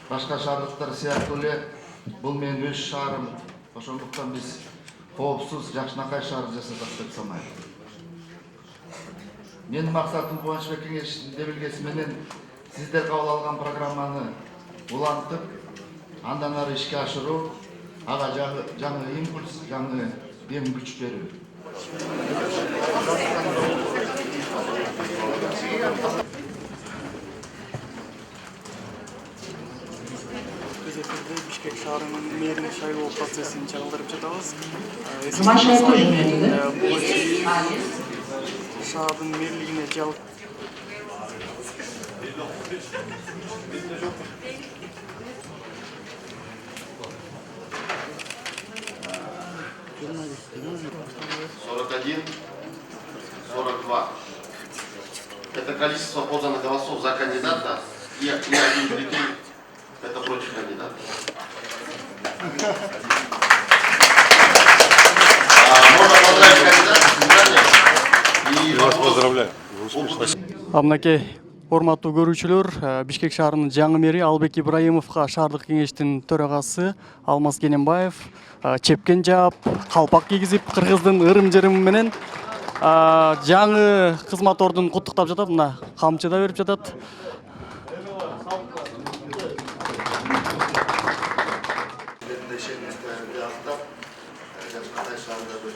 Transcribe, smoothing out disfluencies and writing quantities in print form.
башка шаардыктар сыяктуу эле бул менин өз шаарым. Ошондуктан биз коопсуз, жакшынакай шаарын жасадык деп санайм. Менин максатым Кубанычбек кеңешинин демилгеси менен сиздер кабыл алган программаны улантып, андан ары ишке ашыруу, ага жаңы импульс, жаңы дем күч берүү. Бишкек шаарынын мэрин шайлоо процессин чагылдырып жатабыз. Шаардын мэрлигине жал. «41, 42. Это количество поданных голосов за кандидата и один бюллетень это против кандидата. Можно поздравить кандидата с избранием. Я вас поздравляю. Амнакей, урматтуу көрүүчүлөр, Бишкек шаарынын жаңы мэри Албек Ибраимовго шаардык кеңештин төрагасы Алмаз Кененбаев чепкен жаап, калпак кийгизип, кыргыздын ырым-жырымы менен жаңы кызмат ордун куттуктап жатат. Мына камчы да берип жатат. Шаарыбыз